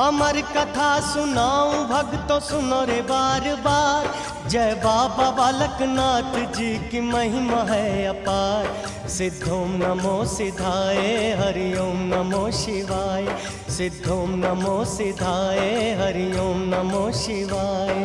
अमर कथा सुनाऊं भक्तों सुनो रे बार बार। जय बाबा बालकनाथ जी की महिमा है अपार। सिद्धोम नमो सिद्धाय हरिओम नमो शिवाय। सिद्धोम नमो सिद्धाय हरिओम नमो शिवाय।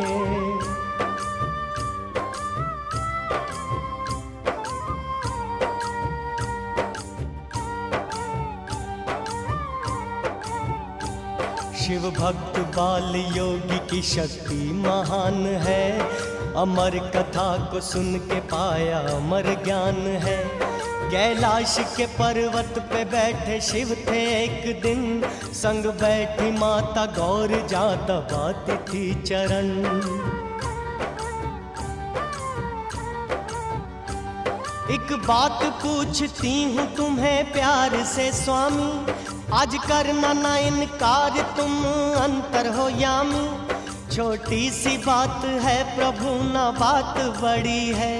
शिव भक्त बाल योगी की शक्ति महान है। अमर कथा को सुन के पाया अमर ज्ञान है। कैलाश के पर्वत पे बैठे शिव थे एक दिन। संग बैठी माता गौर जा दबाती थी चरण। एक बात पूछती हूँ तुम्हें प्यार से स्वामी। आज करना ना इनकार तुम अंतर हो यामी। छोटी सी बात है प्रभु ना बात बड़ी है।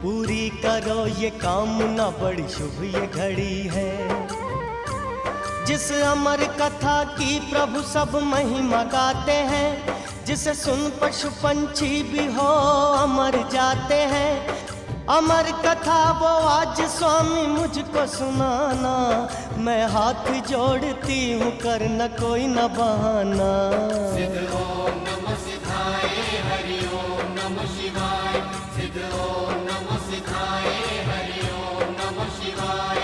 पूरी करो ये काम ना बड़ी शुभ ये घड़ी है। जिस अमर कथा की प्रभु सब महिमा गाते हैं। जिसे सुन पशु पंछी भी हो अमर जाते हैं। अमर कथा वो आज स्वामी मुझको सुनाना। मैं हाथ जोड़ती हूँ करना कोई न बहाना। सिद्ध ओम नमो सिद्धाय हरि ओम नमो शिवाय। सिद्ध ओम नमो सिद्धाय हरि ओम नमो शिवाय।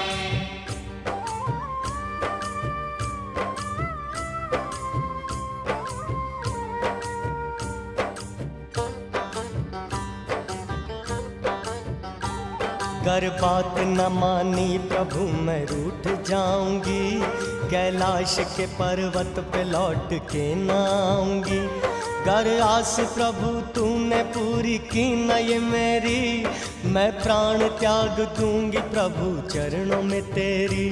कर बात न मानी प्रभु मैं रूठ जाऊंगी। कैलाश के पर्वत पे लौट के न आऊंगी। कर आस प्रभु तूने पूरी की न ये मेरी। मैं प्राण त्याग दूंगी प्रभु चरणों में तेरी।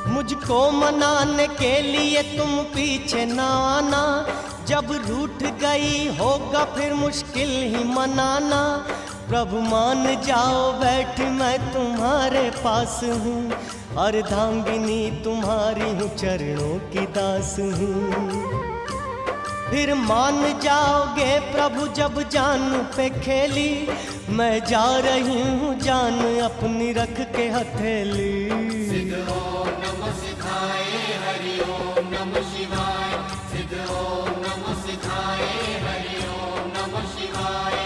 मुझको मनाने के लिए तुम पीछे न आना। जब रूठ गई होगा फिर मुश्किल ही मनाना। प्रभु मान जाओ बैठ मैं तुम्हारे पास हूँ। अर्धांगिनी तुम्हारी हूँ चरणों की दास हूँ। फिर मान जाओगे प्रभु जब जान पे खेली। मैं जा रही हूँ जान अपनी रख के हथेली। सिद्ध ओम नमो सिद्धाय हरि ओम नमो शिवाय। सिद्ध ओम नमो सिद्धाय हरि ओम नमो शिवाय।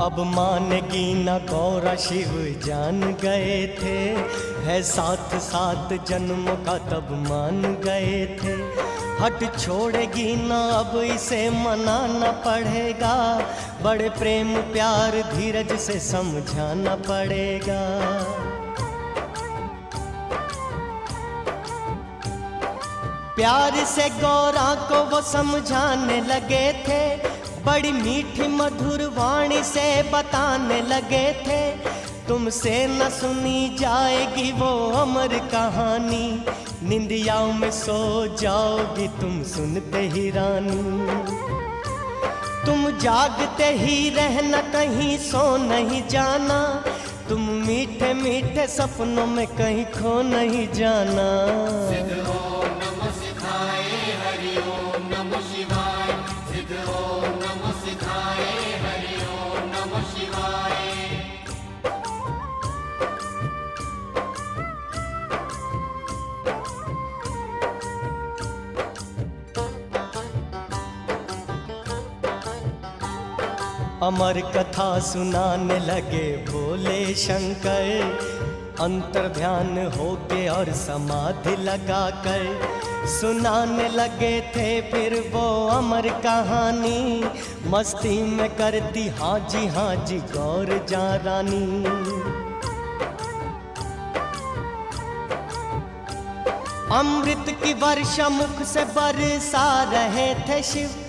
अब मानेगी न गौरा शिव जान गए थे। है साथ साथ जन्मों का तब मान गए थे। हट छोड़ेगी न अब इसे मनाना पड़ेगा। बड़े प्रेम प्यार धीरज से समझाना पड़ेगा। प्यार से गौरा को वो समझाने लगे थे। बड़ी मीठी मधुर वाणी से बताने लगे थे। तुमसे न सुनी जाएगी वो अमर कहानी। निंदियाओं में सो जाओगी तुम सुनते ही रानी। तुम जागते ही रहना कहीं सो नहीं जाना। तुम मीठे मीठे सपनों में कहीं खो नहीं जाना। सिद्ध ओम नमो सिद्धाय हरि ओम नमो शिवाय। सिद्ध ओम नमो सिद्धाय हरि ओम नमो शिवाय। अमर कथा सुनाने लगे भोले शंकर। अंतर ध्यान होके और समाधि लगाकर सुनाने लगे थे फिर वो अमर कहानी। मस्ती में करती हाँ जी गौर जा रानी। अमृत की वर्षा मुख से बरसा रहे थे शिव।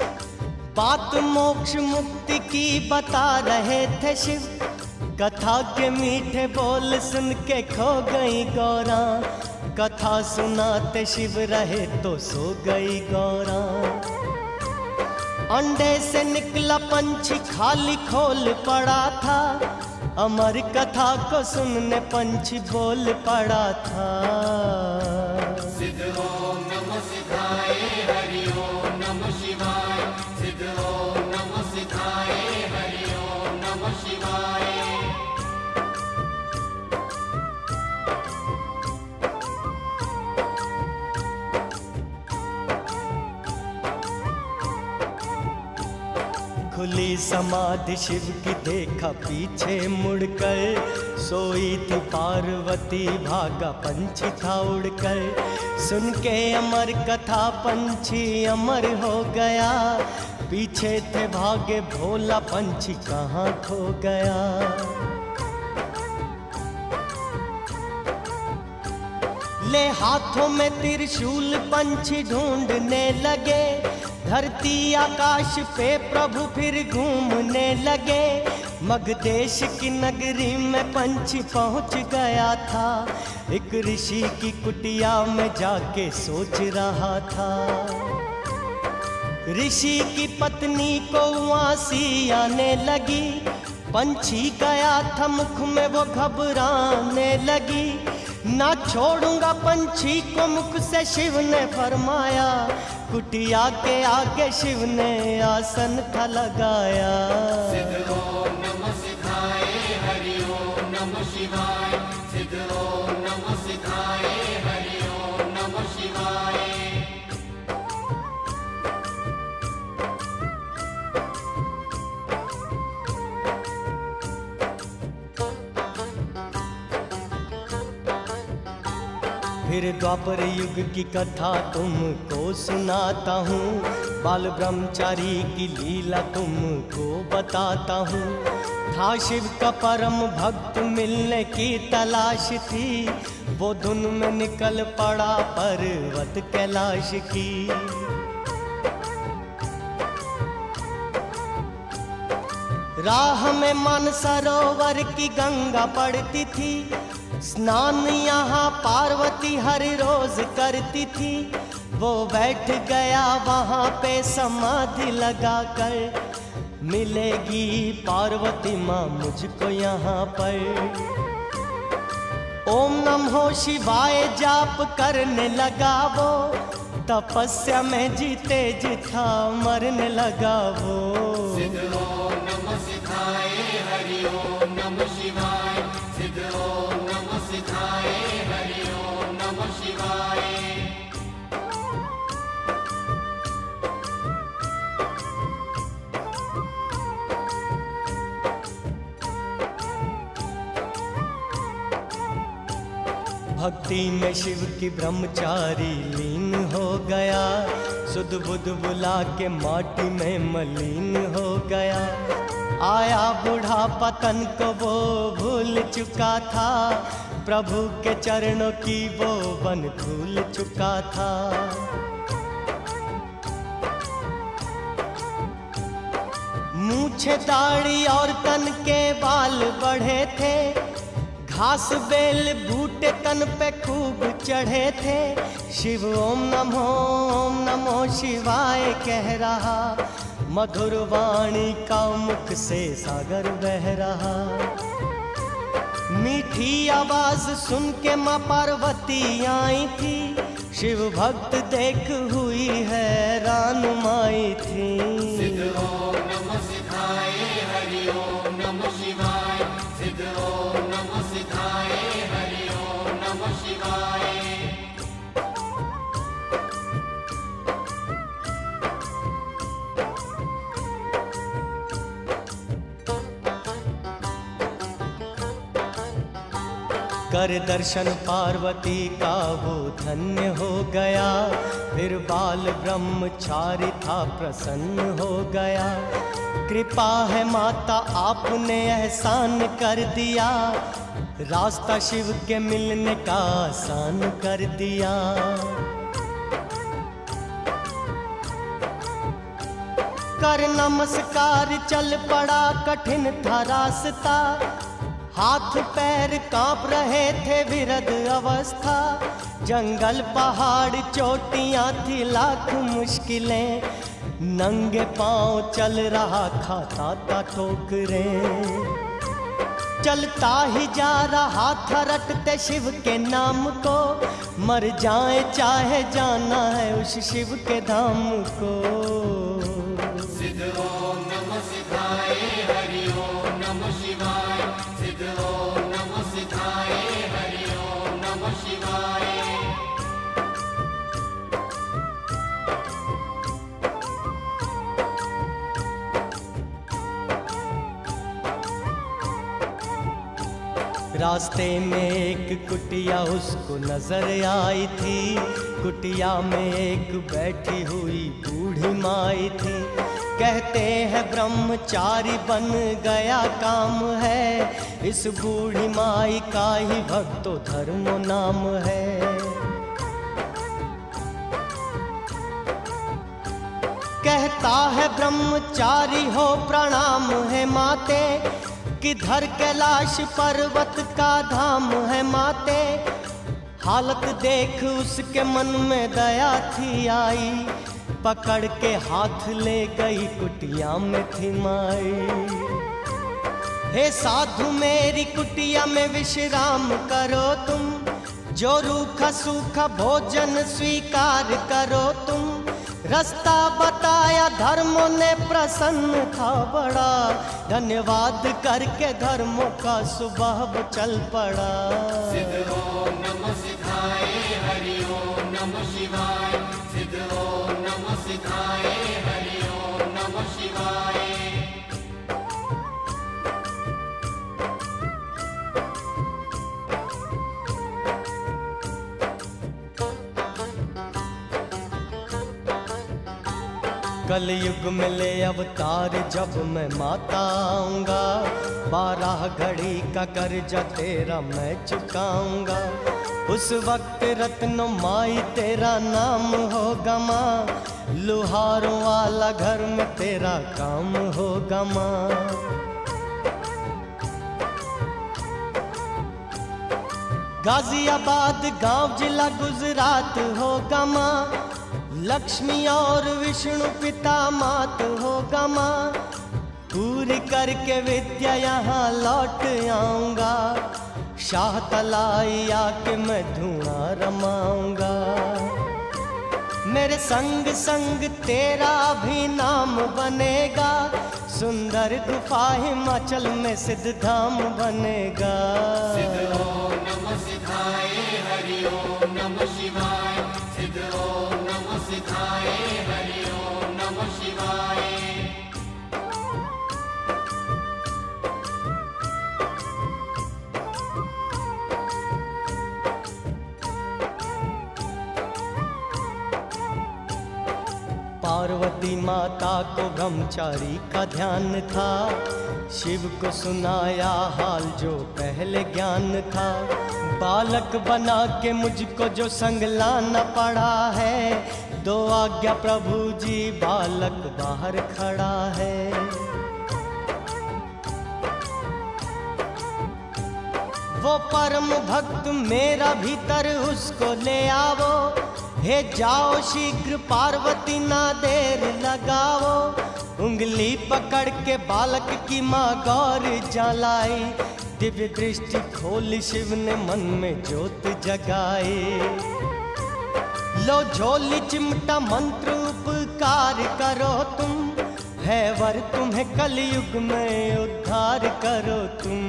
बात मोक्ष मुक्ति की बता रहे थे शिव। कथा के मीठे बोल सुन के खो गई गौरा, कथा सुनाते शिव रहे तो सो गई गौरा। अंडे से निकला पंछी खाली खोल पड़ा था, अमर कथा को सुनने पंछी बोल पड़ा था। सिद्ध ओम नमः सिद्धाय हरि ओम नमः शिवाय, सिद्ध ओम नमः सिद्धाय हरि ओम नमः शिवाय। खुली समाधि शिव की देखा पीछे मुड़कर, सोई थी पार्वती भागा पंछी था उड़कर। सुन के अमर कथा पंछी अमर हो गया, पीछे थे भागे भोला पंछी कहाँ खो गया। ले हाथों में त्रिशूल पंछी ढूंढने लगे, धरती आकाश पे प्रभु फिर घूमने लगे। मगधेश की नगरी में पंछी पहुंच गया था, एक ऋषि की कुटिया में जाके सोच रहा था। ऋषि की पत्नी को उआसी आने लगी, पंछी गया था मुख में वो घबराने लगी। ना छोड़ूंगा पंछी को मुख से शिव ने फरमाया, कुटिया के आगे शिव ने आसन था लगाया। सिद्ध ओम नमः सिद्धाय हरि ओम नमः शिवाय, सिद्ध ओम नमः सिद्धाय हरि ओम नमः शिवाय। फिर द्वापर युग की कथा तुमको सुनाता हूँ, बाल ब्रह्मचारी की लीला तुमको बताता हूँ। था शिव का परम भक्त मिलने की तलाश थी, वो धुन में निकल पड़ा पर्वत कैलाश की। राह में मानसरोवर की गंगा पड़ती थी, स्नान यहाँ पार्वती हर रोज करती थी। वो बैठ गया वहाँ पे समाधि लगाकर, मिलेगी पार्वती माँ मुझको यहाँ पर। ओम नमः शिवाय जाप करने लगा वो, तपस्या में जीते जिथा मरने लगा वो। सिद्ध ओम नमः सिद्धाय हरि ओम नमः शिवाय, सिद्ध ओम नमः सिद्धाय हरि ओम नमः शिवाय। भक्ति में शिव की ब्रह्मचारी लीन हो गया, सुध बुध बुला के माटी में मलिन हो गया। आया बूढ़ापा तन को वो भूल चुका था, प्रभु के चरणों की वो बन धूल चुका था। मूछे दाढ़ी और तन के बाल बढ़े थे, घास बेल बूटे तन पे खूब चढ़े थे। शिव ओम नमो शिवाय कह रहा, मधुर वाणी का मुख से सागर बह रहा। मीठी आवाज सुन के माँ पार्वती आई थी, शिव भक्त देख हुई हैरान माई थी। सिद्ध ओम नमः सिद्धाय हरि ओम नमः शिवाय, सिद्ध ओम नमः सिद्धाय हरि ओम नमः शिवाय। कर दर्शन पार्वती का वो धन्य हो गया, फिर बाल ब्रह्मचारी था प्रसन्न हो गया। कृपा है माता आपने एहसान कर दिया, रास्ता शिव के मिलने का आसान कर दिया। कर नमस्कार चल पड़ा, कठिन था रास्ता, हाथ पैर कांप रहे थे विरद अवस्था, जंगल पहाड़ चोटियां थी लाख मुश्किलें, नंगे पांव चल रहा खाता था ठोकरें। चलता ही जा रहा था रटते शिव के नाम को, मर जाए चाहे जाना है उस शिव के धाम को। सिद्ध ओम नमः सिद्धाय हरि ओम नमः शिवाय, सिद्ध ओम नमः सिद्धाय हरि ओम नमः शिवाय। रास्ते में एक कुटिया उसको नजर आई थी, कुटिया में एक बैठी हुई बूढ़ी माई थी। कहते हैं ब्रह्मचारी बन गया काम है, इस बूढ़ी माई का ही भक्तो धर्म नाम है। कहता है ब्रह्मचारी हो प्रणाम है माते, किधर कैलाश पर्वत का धाम है माते। हालत देख उसके मन में दया थी आई, पकड़ के हाथ ले गई कुटिया में थी माई। हे साधु मेरी कुटिया में विश्राम करो तुम, जो रूखा सूखा भोजन स्वीकार करो तुम। रास्ता बताया धर्मों ने प्रसन्न था बड़ा, धन्यवाद करके धर्मों का स्वभाव चल पड़ा। सिद्ध ओम नमः सिद्धाय हरि ओम नमः शिवाय, सिद्ध ओम नमः सिद्धाय हरि ओम नमः शिवाय। कलयुग में ले अवतार जब मैं माता आऊंगा, 12 घड़ी का कर्जा तेरा मैं चुकाऊंगा। उस वक्त रत्नो माई तेरा नाम होगा माँ, लुहारों वाला घर में तेरा काम होगा माँ। गाजियाबाद गांव जिला गुजरात होगा माँ, लक्ष्मी और विष्णु पिता मात होगा माँ। पूरी करके विद्या यहाँ लौट आऊंगा, शाह तलाई आके मैं धुआं रमाऊंगा। मेरे संग संग तेरा भी नाम बनेगा, सुंदर गुफा हिमाचल में सिद्ध धाम बनेगा। सिद्ध ओम नमः सिद्धाय हरि ओम नमः शिवाय, सिद्ध ओम नमः सिद्धाय हरि ओम नमः शिवाय। पार्वती माता को ब्रह्मचारी का ध्यान था, शिव को सुनाया हाल जो पहले ज्ञान था। बालक बना के मुझको जो संग लाना पड़ा है, 2 आज्ञा प्रभु जी बालक बाहर खड़ा है। वो परम भक्त मेरा भीतर उसको ले आवो, हे जाओ शीघ्र पार्वती ना देर लगाओ। उंगली पकड़ के बालक की माँ गौर जलाई, दिव्य दृष्टि खोल शिव ने मन में ज्योत जगाई। लो झोली चिमटा मंत्र उपकार करो तुम, है वर तुम्हें कलयुग में उद्धार करो तुम।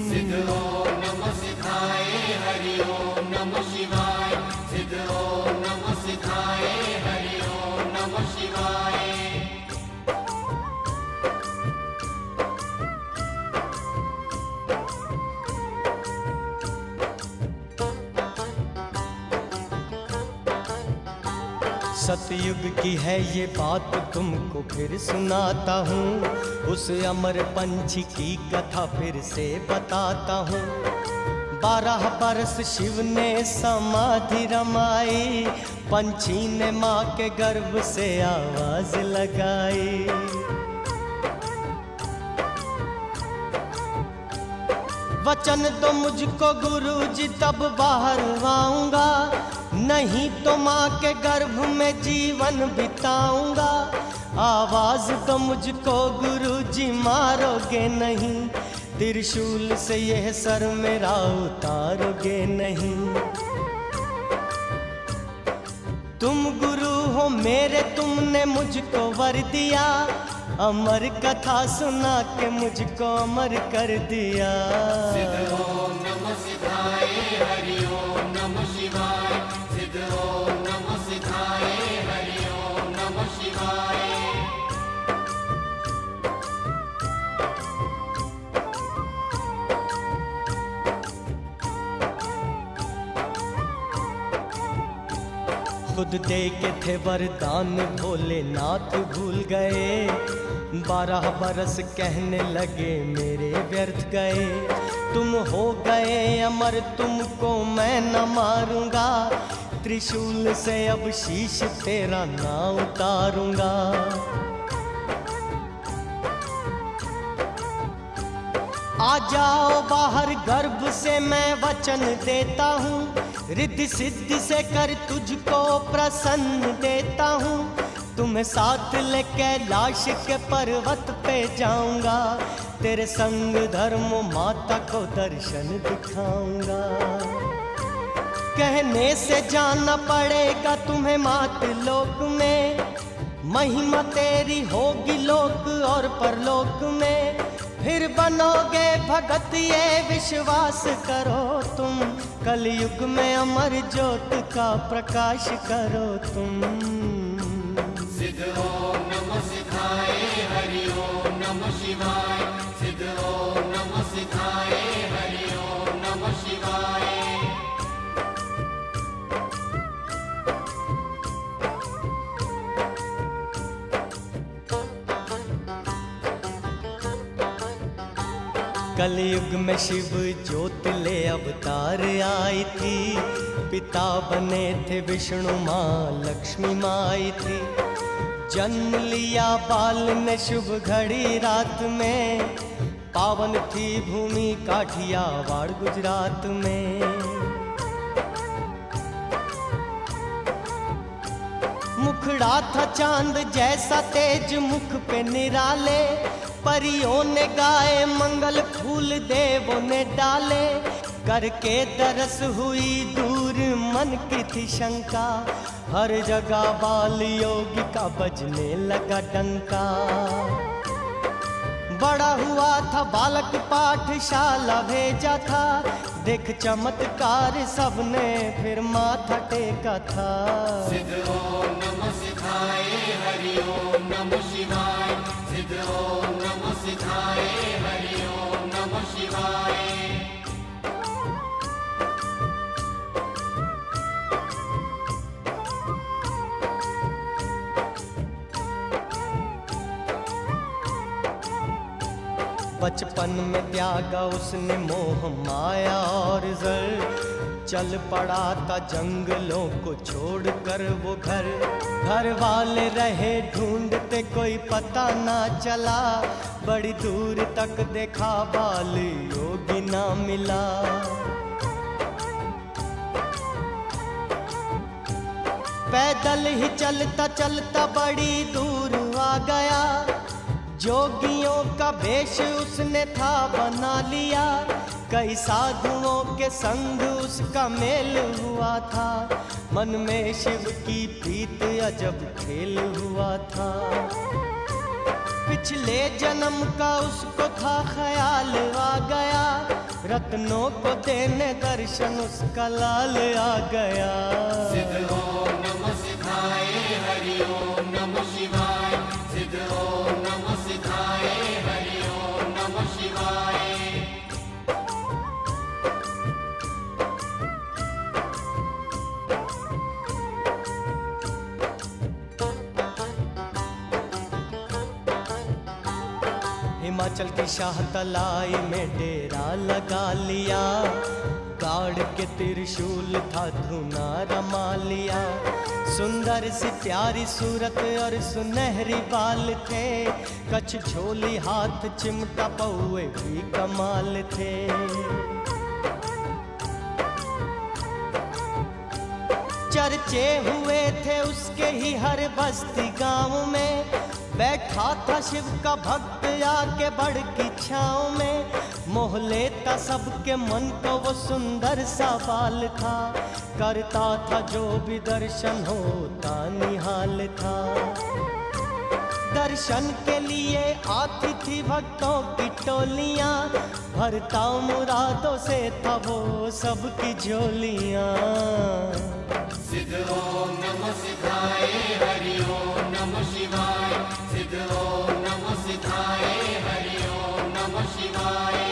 सिद्ध ओम नमः सिद्धाय हरि ओम नमः शिवाय, सिद्ध ओम नमः सिद्धाय हरि ओम नमः शिवाय। सतयुग की है ये बात तुमको फिर सुनाता हूँ, उस अमर पंछी की कथा फिर से बताता हूँ। 12 बरस शिव ने समाधि रमाई, पंछी ने माँ के गर्भ से आवाज लगाई। वचन दो मुझको गुरुजी तब बाहर आऊंगा, नहीं तो माँ के गर्भ में जीवन बिताऊंगा। आवाज दो मुझको गुरुजी मारोगे नहीं, त्रिशूल से यह सर मेरा उतारोगे नहीं। तुम गुरु हो मेरे, तुमने मुझको वर दिया, अमर कथा सुना के मुझको अमर कर दिया। सिद्ध ओम नमः सिद्धाय हरि ओम नमः शिवाय। सिद्ध ओम नमः सिद्धाय हरि ओम नमः शिवाय। खुद दे के थे वरदान भोलेनाथ भूल गए, 12 बरस कहने लगे मेरे व्यर्थ गए। तुम हो गए अमर, तुमको मैं न मारूंगा, त्रिशूल से अब शीश तेरा ना उतारूंगा। आ जाओ बाहर गर्भ से मैं वचन देता हूँ, रिद्धि सिद्धि से कर तुझको प्रसन्न देता हूँ। तुम्हें साथ ले कैलाश के पर्वत पे जाऊंगा, तेरे संग धर्म माता को दर्शन दिखाऊंगा। कहने से जाना पड़ेगा तुम्हें मात लोक में, महिमा तेरी होगी लोक और परलोक में। फिर बनोगे भगत ये विश्वास करो तुम, कलयुग में अमर ज्योत का प्रकाश करो तुम। सिद्ध ओम नमः सिद्धाय हरि ओम नमः शिवाय। सिद्ध ओम नमः सिद्धाय हरि ओम नमः शिवाय। कलयुग में शिव ज्योत ले अवतार आई थी, पिता बने थे विष्णु, माँ लक्ष्मी माँ आई थी। जन्म लिया बाल ने शुभ घड़ी रात में, पावन थी भूमि काठियावाड़ गुजरात में। मुखड़ा था चांद जैसा तेज मुख पे निराले, परियों ने गाए मंगल फूल देवों ने डाले। करके दरस हुई दूर मन की थी शंका, हर जगह बाल योगी का बजने लगा डंका। बड़ा हुआ था बालक पाठशाला भेजा था, देख चमत्कार सबने फिर माथा टेका था। सिद्ध ओम नमः सिद्धाय हरि ओम नमः शिवाय। सिद्ध ओम नमः सिद्धाय हरि ओम नमः शिवाय। बचपन में त्यागा उसने मोह माया और जर, चल पड़ा था जंगलों को छोड़कर वो घर। घर वाले रहे ढूंढते कोई पता ना चला, बड़ी दूर तक देखा बाल योगी ना मिला। पैदल ही चलता चलता बड़ी दूर आ गया, जोगियों का वेश उसने था बना लिया। कई साधुओं के संग उसका मेल हुआ था, मन में शिव की प्रीत अजब खेल हुआ था। पिछले जन्म का उसको था ख्याल आ गया, रत्नों को देने दर्शन उसका लाल आ गया। सिद्ध ओम नमः सिद्धाय हरि ओम नमः शिवाय। सिद्ध ओम नमः सिद्धाय हरि ओम नमः शिवाय। हिमाचल की शाह तलाई में डेरा लगा लिया, गाड़ के त्रिशूल था धुना रमा लिया। सुंदर सी प्यारी सूरत और सुनहरी बाल थे, कछ झोली हाथ चिमटा पौए भी कमाल थे। चर्चे हुए थे उसके ही हर बस्ती गांव में, बैठा था शिव का भक्त आके बड़ की छाँव में। मोह लेता सबके मन को वो सुंदर सा बाल था, करता था जो भी दर्शन होता निहाल था। दर्शन के लिए आती थी भक्तों की टोलियां, भरता मुरादों से था वो सबकी झोलियां। सिद्ध ओम नमो सिद्धाय हरि ओम नमो शिवाय। सिद्ध ओम नमो सिद्धाय हरि ओम नमो शिवाय।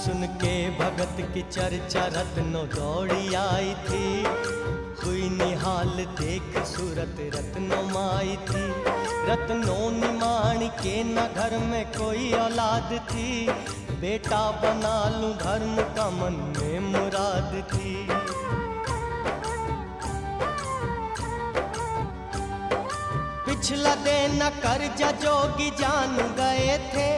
सुन के भगत की चर्चा रत्नों दौड़ी आई थी, हुई निहाल देख सूरत रत्नों माई थी। रत्नों निमाण के न घर में कोई औलाद थी, बेटा बना लूं धर्म का मन में मुराद थी। पिछला देना कर्जा जोगी जान गए थे,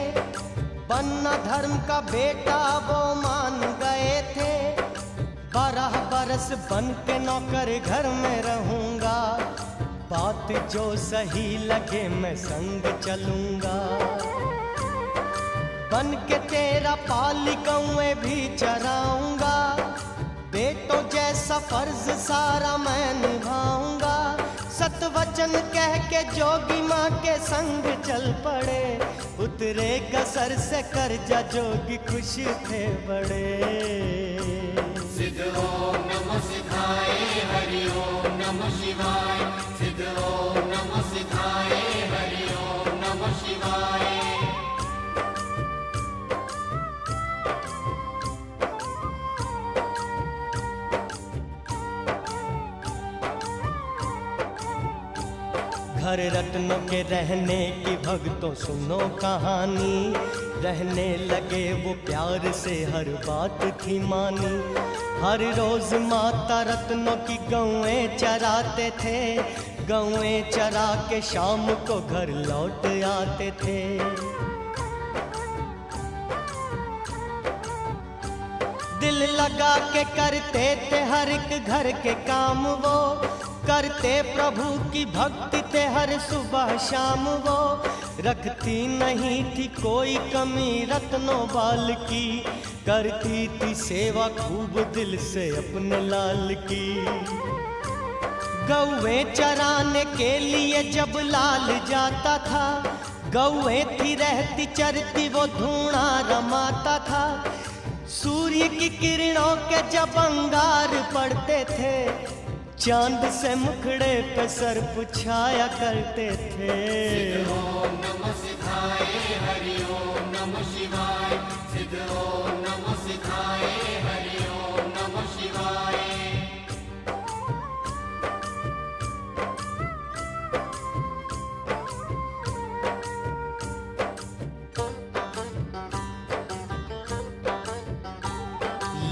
बनना धर्म का बेटा वो मान गए थे। 12 बरस बन के नौकर घर में रहूंगा, बात जो सही लगे मैं संग चलूंगा। बन के तेरा पाली गौएं भी चराऊंगा, बेटों जैसा फर्ज सारा मैं निभाऊंगा। सत वचन कह के जोगी माँ के संग चल पड़े, उतरे कसर से कर्जा जोगी खुश थे बड़े। सिद्ध ओम नमो सिद्धाय हरि ओम नमो शिवाय। सिद्ध ओम नमो सिद्धाय हरि ओम नमो शिवाय। घर रत्नों के रहने की भक्तों सुनो कहानी, रहने लगे वो प्यार से हर बात थी मानी। हर रोज माता रत्नों की गौएं चराते थे, गौएं चरा के शाम को घर लौट आते थे। दिल लगा के करते थे हर एक घर के काम, वो करते प्रभु की भक्ति थे हर सुबह शाम। वो रखती नहीं थी कोई कमी रत्नों बाल की, करती थी सेवा खूब दिल से अपने लाल की। गौएं चराने के लिए जब लाल जाता था, गौएं थी रहती चरती वो धूणा रमाता था। सूर्य की किरणों के जब अंगार पड़ते थे, चांद से मुखड़े पे सर पुछाया करते थे। सिद्ध ओम नमो सिद्धाय हरि ओम नमो शिवाय। सिद्ध ओम नमो सिद्धाय हरि ओम नमो शिवाय।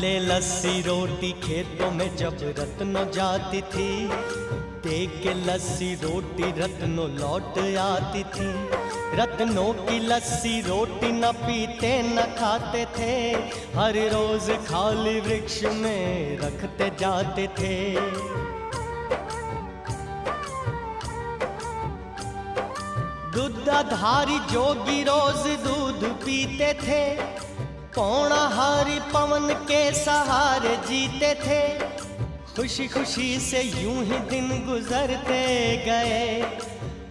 ले लस्सी रोटी खेतों में जब रत्नों जाती थी, देख के लस्सी रोटी रत्नों लौट आती थी। रत्नों की लस्सी रोटी न पीते न खाते थे, हर रोज खाली वृक्ष में रखते जाते थे। दूधाधारी जोगी रोज दूध पीते थे, पौणाहारी पवन के सहारे जीते थे। खुशी खुशी से यूं ही दिन गुजरते गए,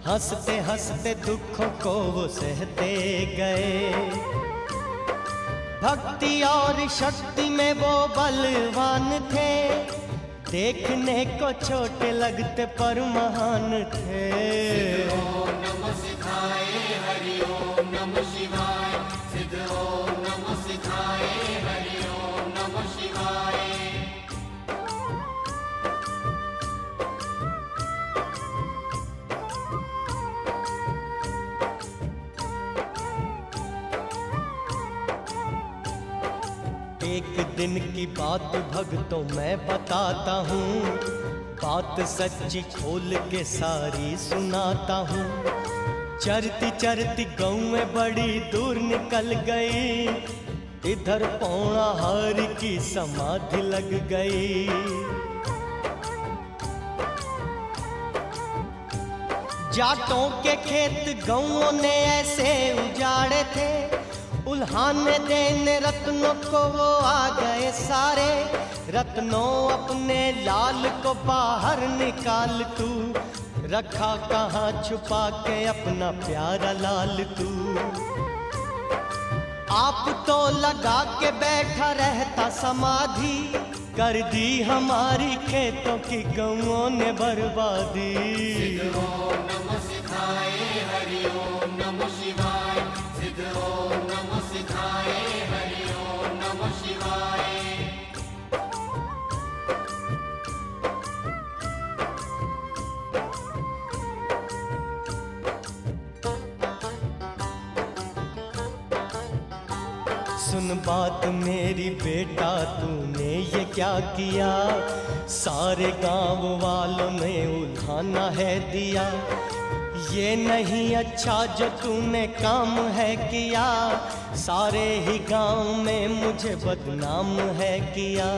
हंसते हंसते दुखों को वो सहते गए। भक्ति और शक्ति में वो बलवान थे, देखने को छोटे लगते पर महान थे। ओम नमो सिद्धाय हरि ओम नमो शिवाय। सिद्ध ओम नमो सिद्धाय हरि ओम नमो शिवाय। एक दिन की बात भक्तों मैं बताता हूँ, बात सच्ची खोल के सारी सुनाता हूँ। चरती चरती गौएं बड़ी दूर निकल गई, इधर पौड़ा हार की समाधि लग गई। जाटों के खेत गौओं ने ऐसे उजाड़े थे, उल्हाने देने रत्नों को वो आ गए सारे। रत्नों अपने लाल को बाहर निकाल तू, रखा कहाँ छुपा के अपना प्यारा लाल तू। आप तो लगा के बैठा रहता समाधि, कर दी हमारी खेतों की गौओं ने बर्बादी। सिद्ध ओम नमः सिद्धाय हरि ओम नमः शिवाय। सिद्ध ओम नमः सिद्धाय हरि ओम नमः शिवाय। सुन बात मेरी बेटा, तूने ये क्या किया, सारे गांव वालों में उल्हाना है दिया। ये नहीं अच्छा जो तूने काम है किया, सारे ही गांव में मुझे बदनाम है किया।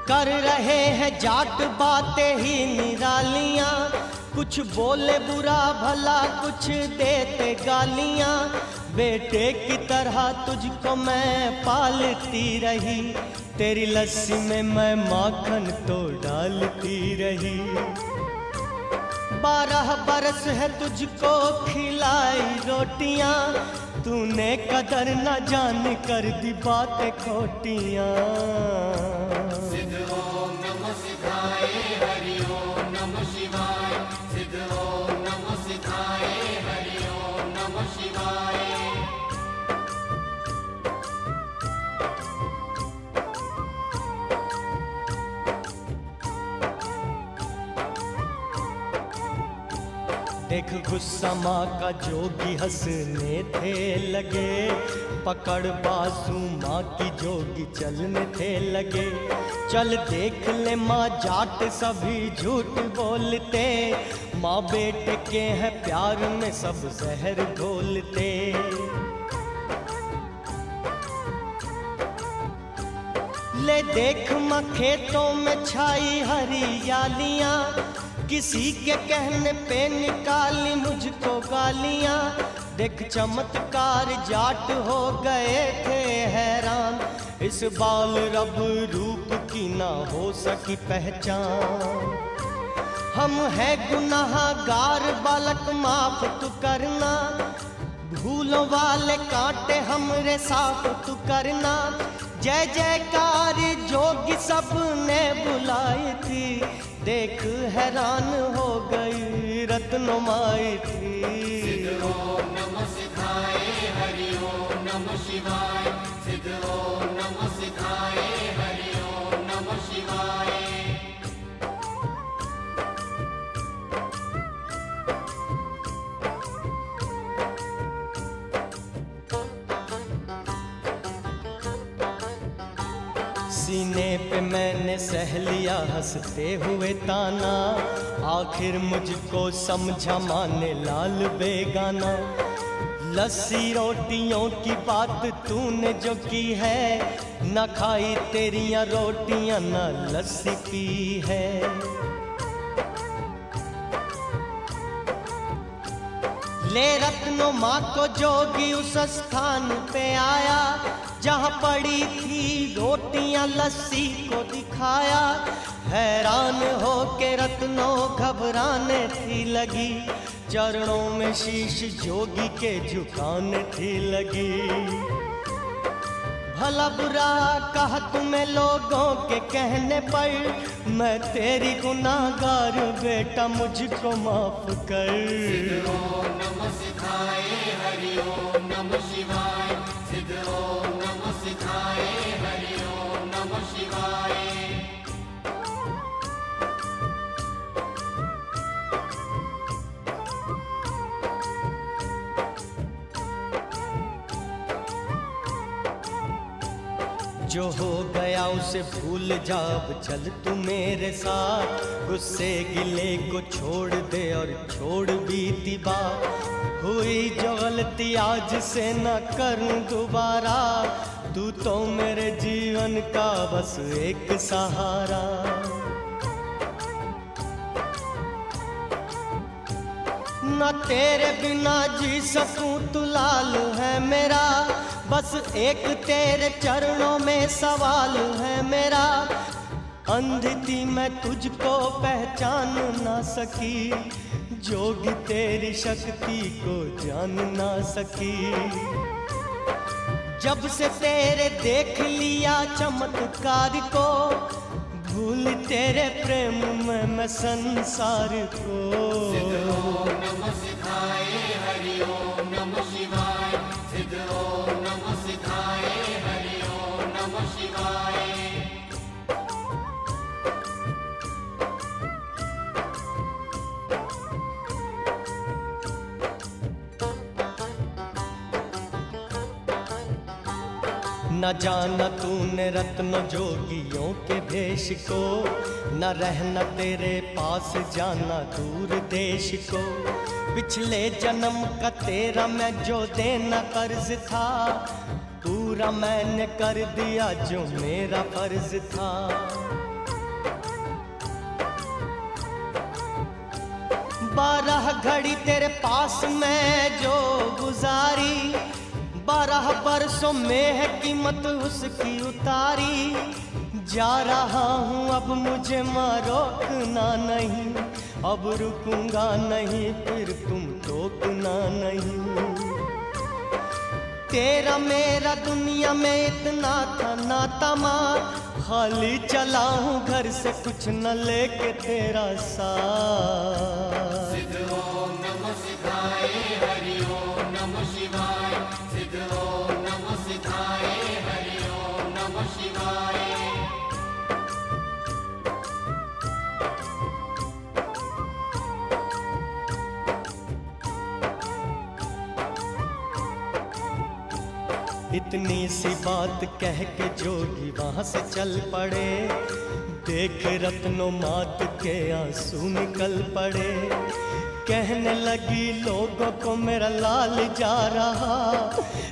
कर रहे हैं जाट बातें ही निरालियां, कुछ बोले बुरा भला कुछ देते गालियां। बेटे की तरह तुझको मैं पालती रही, तेरी लस्सी में मैं माखन तो डालती रही। 12 बरस है तुझको खिलाई रोटियां, तूने कदर न जान कर दी बातें खोटियां। सिद्ध ओम नमः सिद्धाय हरि ओम नमः शिवाय। सिद्ध ओम नमः सिद्धाय हरि ओम नमः शिवाय। देख गुस्सा माँ का जोगी हंसने थे लगे, पकड़ बाजू माँ की जोगी चलने थे लगे। चल देख ले माँ जाट सभी झूठ बोलते, माँ बेटे के हैं प्यार में सब जहर घोलते। ले देख माँ खेतों में छाई हरियालियां, किसी के कहने पे निकाली मुझको गालियां। देख चमत्कार जाट हो गए थे हैरान, इस बाल रब रूप की ना हो सकी पहचान। हम है गुनाहगार बालक माफ तू करना, भूलों वाले कांटे हमरे साफ तू करना। जय जयकार जोगी सब ने बुलाई थी, देख हैरान हो गई रत्नमाई थी। सिद्ध ओम नमः सिद्धाय हरि ओम नमः शिवाय। सिद्ध ओम नमः सिद्धाय हरि ओम नमः शिवाय। सीने पे मैंने सह लिया हंसते हुए ताना, आखिर मुझको समझा माने लाल बेगाना। लस्सी रोटियों की बात तूने जो की है, न खाई तेरियां रोटियां न लस्सी पी है। ले रत्नो माँ को जोगी उस स्थान पे आया, जहाँ पड़ी थी रोटियां लस्सी को दिखाया। हैरान हो के रत्नों घबराने थी लगी, चरणों में शीश जोगी के झुकाने थी लगी। भला बुरा कहा तुम्हें लोगों के कहने पर, मैं तेरी गुनाहगार बेटा मुझको माफ कर। सिद्ध ओम नमः सिद्धाय हरि ओम नमः शिवाय। सिद्ध ओम नमः सिद्धाय हरि ओम नमः शिवाय। जो हो गया उसे भूल जा, अब चल तू मेरे साथ। गुस्से गिले को छोड़ दे और छोड़ बीती बात। हुई जो गलती आज से न करूं दोबारा। तू तो मेरे जीवन का बस एक सहारा। न तेरे बिना जी सकूं तू लाल है मेरा। बस एक तेरे चरणों में सवाल है मेरा। अंधी थी मैं तुझको पहचान ना सकी, जोगी तेरी शक्ति को जान ना सकी। जब से तेरे देख लिया चमत्कार को, भूल तेरे प्रेम में मैं संसार को। सिद्ध ओम नमः सिद्धाय हरि ओम नमः शिवाय। सिद्ध ओम नमः सिद्धाय हरि ओम नमः शिवाय। न जाना तूने रत्न जोगियों के भेष को, न रहना तेरे पास जाना दूर देश को। पिछले जन्म का तेरा मैं जो देना कर्ज था, पूरा मैंने कर दिया जो मेरा फर्ज था। 12 घड़ी तेरे पास मैं जो गुजारी, 12 बरसों में है कीमत उसकी उतारी। जा रहा हूँ अब मुझे रोकना नहीं, अब रुकूंगा नहीं फिर तुम टोकना नहीं। तेरा मेरा दुनिया में इतना था नाता मार, खाली चला हूँ घर से कुछ न लेके तेरा साथ। सिद्ध ओम नमः सिद्धाय हरि ओम नमः शिवाय। सिद्ध ओम नमः सिद्धाय हरि ओम नमः शिवाय। इतनी सी बात कह के जोगी वहां से चल पड़े। देख रत्नों मात के आंसू निकल पड़े। कहने लगी लोगों को मेरा लाल जा रहा,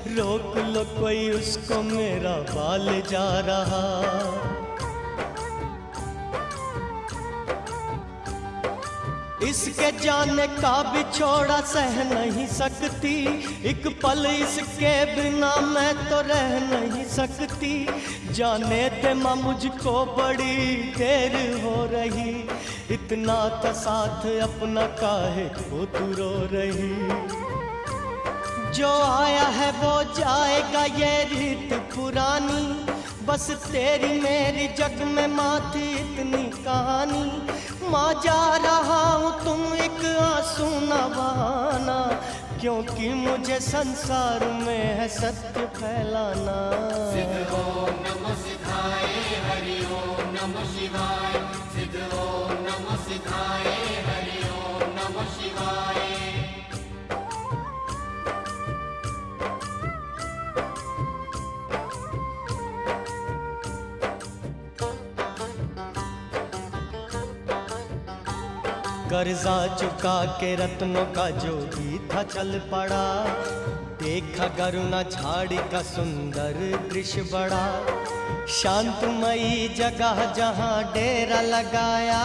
रोक लो कोई उसको मेरा बाल जा रहा। इसके जाने का बिछोड़ा सह नहीं सकती, एक पल इसके बिना मैं तो रह नहीं सकती। जाने दे माँ मुझको बड़ी देर हो रही, इतना था साथ अपना काहे को तू रो रही। जो आया है वो जाएगा ये रीत पुरानी, बस तेरी मेरी जग में माँ थी इतनी कहानी। माँ जा रहा हूँ तुम एक आंसू न बहाना, क्योंकि मुझे संसार में है सत्य फैलाना। सिद्ध ओम नमः सिद्धाय हरि ओम नमः शिवाय। सिद्ध ओम नमः सिद्धाय हरि ओम नमः शिवाय। कर्जा चुका के रत्नों का जोगी था चल पड़ा। देखा करुणा झाड़ी का सुंदर दृश्य बड़ा। शांतमयी जगह जहाँ डेरा लगाया,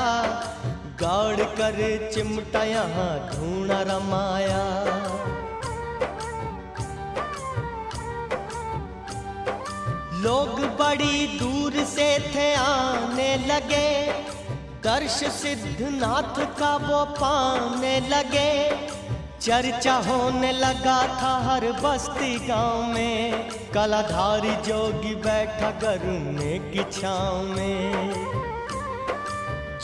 गाड़ कर चिमटा यहाँ धूना रमाया। लोग बड़ी दूर से थे आने लगे, दर्श सिद्धनाथ का वो पाने लगे। चर्चा होने लगा था हर बस्ती गांव में, कलाधारी जोगी बैठा गरुने की छाँव में।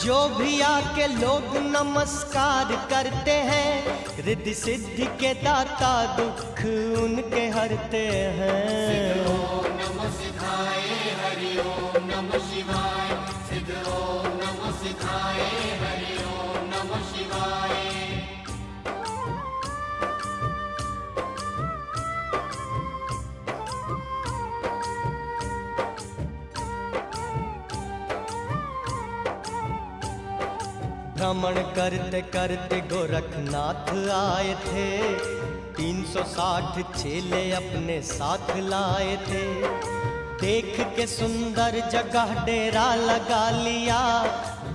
जो भी आके लोग नमस्कार करते हैं, रिद्धि सिद्धि के दाता दुख उनके हरते हैं। ओम नमः सिद्धाय हरि ओम नमः शिवाय। सिद्ध ओम नमः सिद्धाय हरि ओम नमः शिवाय। भ्रमण करते करते गोरखनाथ आए थे, 360 चेले अपने साथ लाए थे। देख के सुंदर जगह डेरा लगा लिया,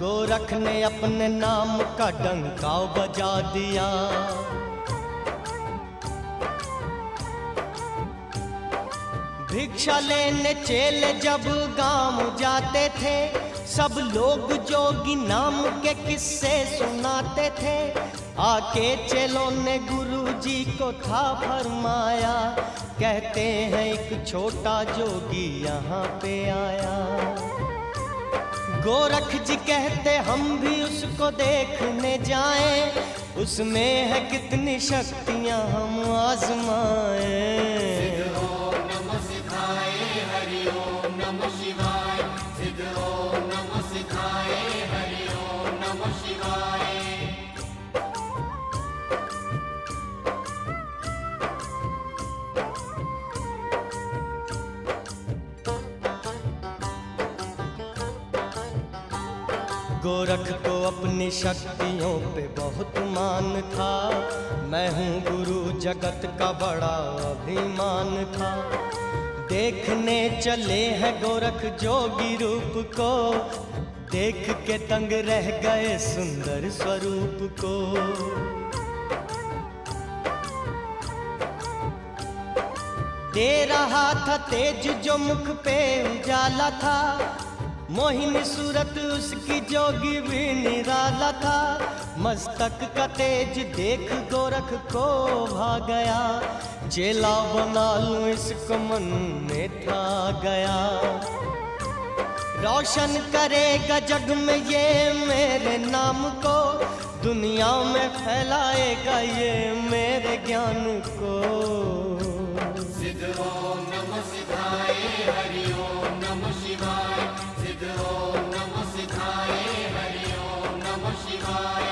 गोरख ने अपने नाम का डंका बजा दिया। भिक्षा लेने चेले जब गांव जाते थे, सब लोग जोगी नाम के किस्से सुनाते थे। आके चेलों ने गुरुजी को था फरमाया, कहते हैं एक छोटा जोगी यहाँ पे आया। गोरख जी कहते हम भी उसको देखने जाएं, उसमें है कितनी शक्तियाँ हम आजमाएं। गोरख को अपनी शक्तियों पे बहुत मान था, मैं हूँ गुरु जगत का बड़ा अभिमान था। देखने चले हैं गोरख जोगी रूप को, देख के तंग रह गए सुंदर स्वरूप को। दे रहा था तेज जो मुख पे उजाला था, मोहिनी सूरत उसकी जोगी भी निराला था। मस्तक का तेज देख गोरख को भा गया, चेला बना लूं इसको मन में था गया। रोशन करेगा जग में ये मेरे नाम को, दुनिया में फैलाएगा ये मेरे ज्ञान को। सिद्ध ओम नमः सिद्धाय, हरि ओम नमः शिवाय। सिद्ध ओम नमः सिद्धाय, हरि ओम नमः शिवाय।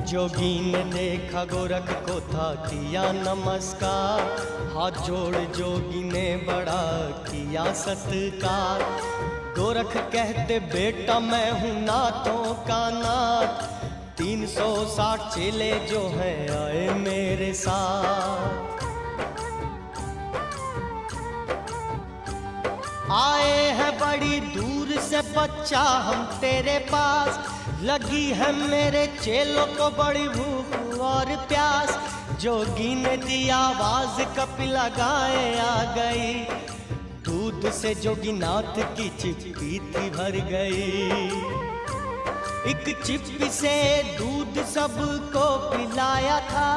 जोगी ने देखा गोरख को था किया नमस्कार, हाथ जोड़ जोगी ने बड़ा किया सत्कार। गोरख कहते बेटा मैं हूँ नाथों का नाथ, 360 चेले जो हैं आए मेरे साथ। आए हैं बड़ी दूर से बच्चा हम तेरे पास, लगी है मेरे चेलों को बड़ी भूख और प्यास। जोगी ने दी आवाज कपिला गाय आ गई, दूध से जोगीनाथ की चिप्पी थी भर गई। एक चिप्पी से दूध सबको पिलाया था,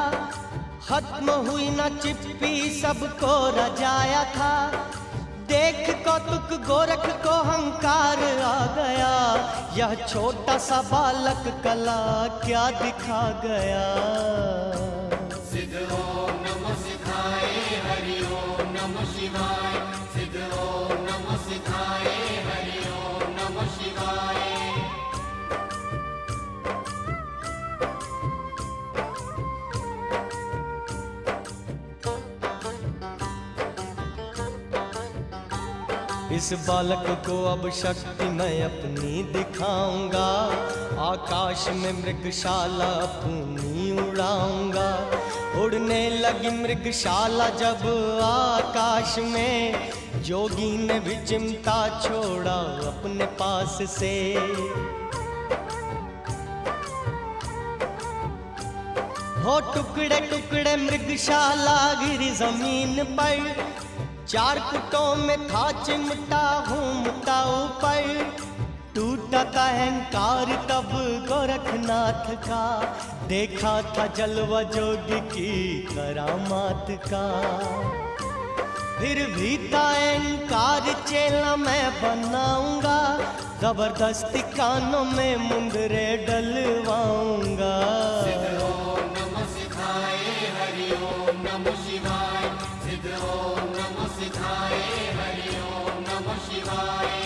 खत्म हुई ना चिप्पी सबको रजाया था। देख कौतुक गोरख को हंकार आ गया, यह छोटा सा बालक कला क्या दिखा गया। सिद्ध ओम नमः सिद्धाय, हरि ओम नमः शिवाय। सिद्ध ओम नमः सिद्धाय, हरि ओम नमः शिवाय। इस बालक को अब शक्ति मैं अपनी दिखाऊंगा, आकाश में मृगशाला अपनी उड़ाऊंगा। उड़ने लगी मृगशाला जब आकाश में, जोगी ने भी चिमटा छोड़ा अपने पास से। हो टुकड़े टुकड़े मृगशाला गिरी जमीन पर, 4 फुटों में था चिमटा घूमता ऊपर। टूटा था अहंकार तब गोरखनाथ का, देखा था जलवा जोगी की करामात का। फिर भी था अहंकार चेला मैं बनाऊंगा, जबरदस्ती कानों में मुंदरे डलवाऊंगा। सिद्ध ओम नमः सिद्धाय, हरि ओम नमः शिवाय। सिद्ध ओम नमः सिद्धाय, हरि ओम नमः शिवाय।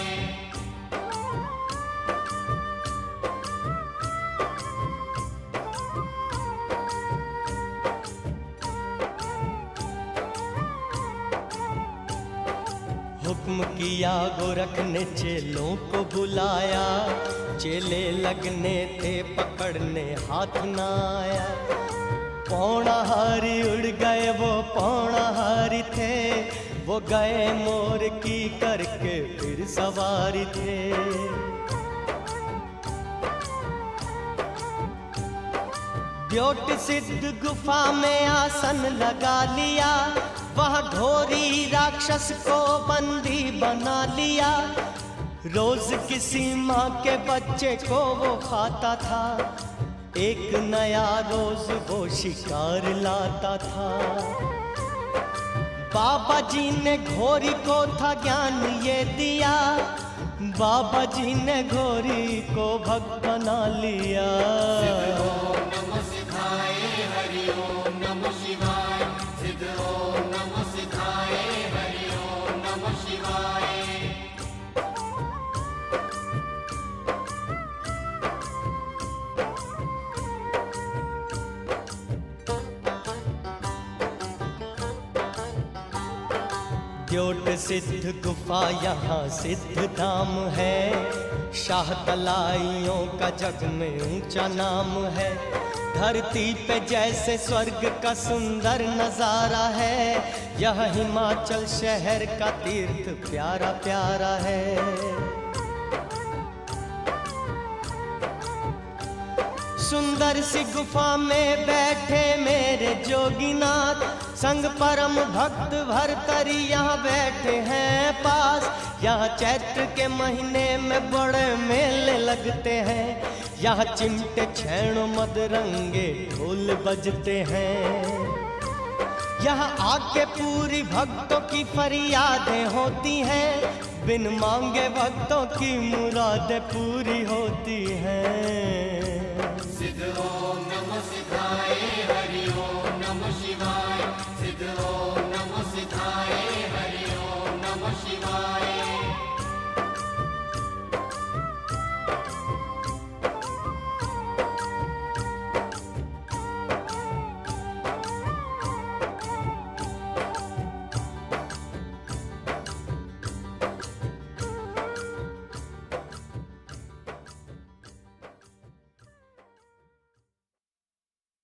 हुक्म किया गोरख ने चेलों को बुलाया, चेले लगने थे पकड़ने हाथ ना आया। पौड़ाहारी उड़ गए वो पौड़ाहारी थे, वो गए मोर की करके फिर सवारी थे। द्योट सिद्ध गुफा में आसन लगा लिया, वह घोरी राक्षस को बंदी बना लिया। रोज किसी माँ के बच्चे को वो खाता था, एक नया रोज वो शिकार लाता था। बाबा जी ने घोरी को था ज्ञान ये दिया, बाबा जी ने घोरी को भक्त बना लिया। ओम नमः सिद्धाय हरि ओम नमः शिवाय। सिद्ध ओम नमः सिद्धाय हरि ओम नमः शिवाय। द्योट सिद्ध गुफा यहाँ सिद्ध धाम है, शाह तलाइयों का जग में ऊंचा नाम है। धरती पे जैसे स्वर्ग का सुंदर नजारा है, यह हिमाचल शहर का तीर्थ प्यारा प्यारा है। सुंदर सी गुफा में बैठे मेरे जोगीनाथ, संग परम भक्त भरतरी यहाँ बैठे हैं पास। यहाँ चैत्र के महीने में बड़े मेले लगते हैं, यहाँ चिमटे छैण मदरंगे ढोल बजते हैं। यहाँ आके पूरी भक्तों की फरियादें होती हैं, बिन मांगे भक्तों की मुरादें पूरी होती हैं। सिद्ध ओम नमः सिद्धाय हरि ओम नमः शिवाय। सिद्ध ओम नमः सिद्धाय हरि ओम नमः शिवाय।